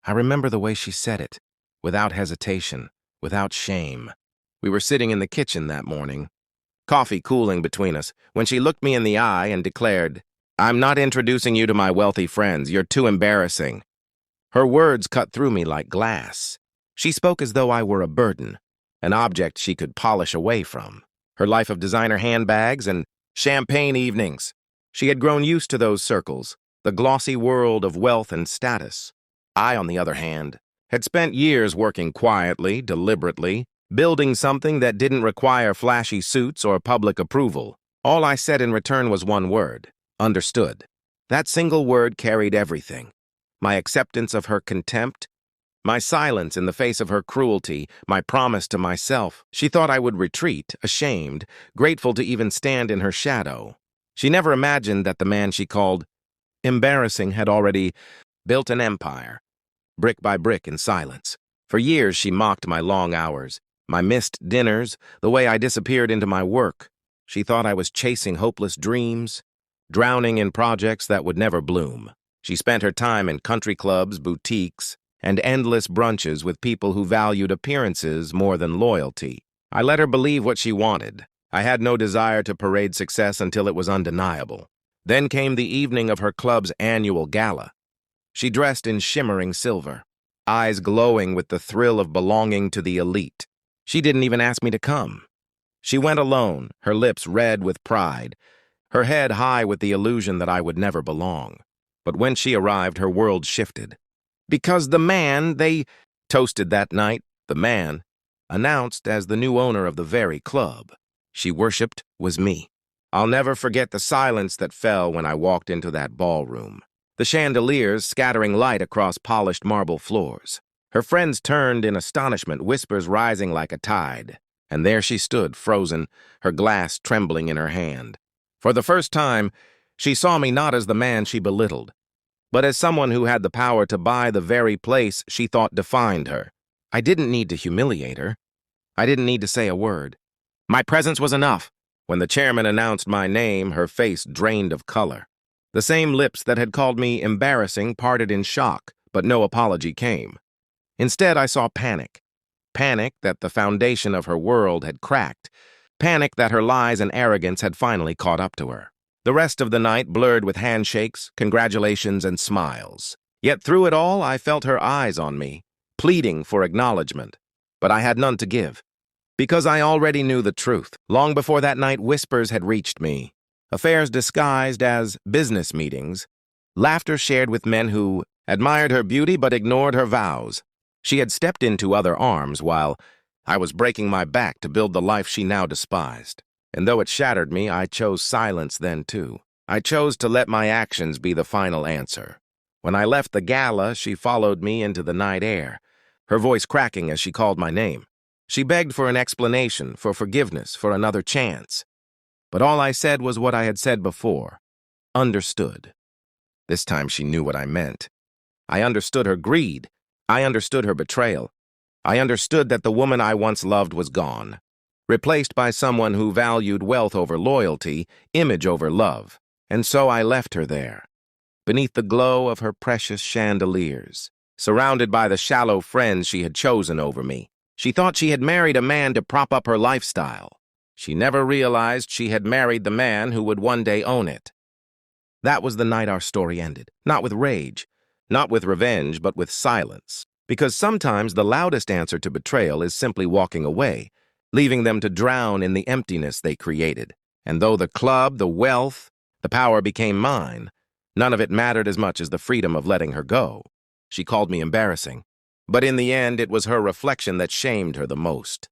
I remember the way she said it, without hesitation, without shame. We were sitting in the kitchen that morning, coffee cooling between us, when she looked me in the eye and declared, "I'm not introducing you to my wealthy friends. You're too embarrassing." Her words cut through me like glass. She spoke as though I were a burden, an object she could polish away from. Her life of designer handbags and champagne evenings. She had grown used to those circles, the glossy world of wealth and status. I, on the other hand, had spent years working quietly, deliberately, building something that didn't require flashy suits or public approval. All I said in return was one word: understood. That single word carried everything. My acceptance of her contempt, my silence in the face of her cruelty, my promise to myself. She thought I would retreat, ashamed, grateful to even stand in her shadow. She never imagined that the man she called embarrassing had already built an empire, brick by brick in silence. For years she mocked my long hours, my missed dinners, the way I disappeared into my work. She thought I was chasing hopeless dreams, drowning in projects that would never bloom. She spent her time in country clubs, boutiques, and endless brunches with people who valued appearances more than loyalty. I let her believe what she wanted. I had no desire to parade success until it was undeniable. Then came the evening of her club's annual gala. She dressed in shimmering silver, eyes glowing with the thrill of belonging to the elite. She didn't even ask me to come. She went alone, her lips red with pride, her head high with the illusion that I would never belong. But when she arrived, her world shifted. Because the man they toasted that night, the man, announced as the new owner of the very club she worshipped, was me. I'll never forget the silence that fell when I walked into that ballroom. The chandeliers scattering light across polished marble floors. Her friends turned in astonishment, whispers rising like a tide. And there she stood, frozen, her glass trembling in her hand. For the first time, she saw me not as the man she belittled, but as someone who had the power to buy the very place she thought defined her. I didn't need to humiliate her. I didn't need to say a word. My presence was enough. When the chairman announced my name, her face drained of color. The same lips that had called me embarrassing parted in shock, but no apology came. Instead, I saw panic. Panic that the foundation of her world had cracked. Panic that her lies and arrogance had finally caught up to her. The rest of the night blurred with handshakes, congratulations, and smiles. Yet through it all, I felt her eyes on me, pleading for acknowledgement. But I had none to give. Because I already knew the truth. Long before that night, whispers had reached me. Affairs disguised as business meetings. Laughter shared with men who admired her beauty but ignored her vows. She had stepped into other arms while I was breaking my back to build the life she now despised. And though it shattered me, I chose silence then too. I chose to let my actions be the final answer. When I left the gala, she followed me into the night air, her voice cracking as she called my name. She begged for an explanation, for forgiveness, for another chance. But all I said was what I had said before. Understood. This time she knew what I meant. I understood her greed. I understood her betrayal. I understood that the woman I once loved was gone, replaced by someone who valued wealth over loyalty, image over love. And so I left her there, beneath the glow of her precious chandeliers, surrounded by the shallow friends she had chosen over me. She thought she had married a man to prop up her lifestyle. She never realized she had married the man who would one day own it. That was the night our story ended, not with rage, not with revenge, but with silence. Because sometimes the loudest answer to betrayal is simply walking away, leaving them to drown in the emptiness they created. And though the club, the wealth, the power became mine, none of it mattered as much as the freedom of letting her go. She called me embarrassing. But in the end, it was her reflection that shamed her the most.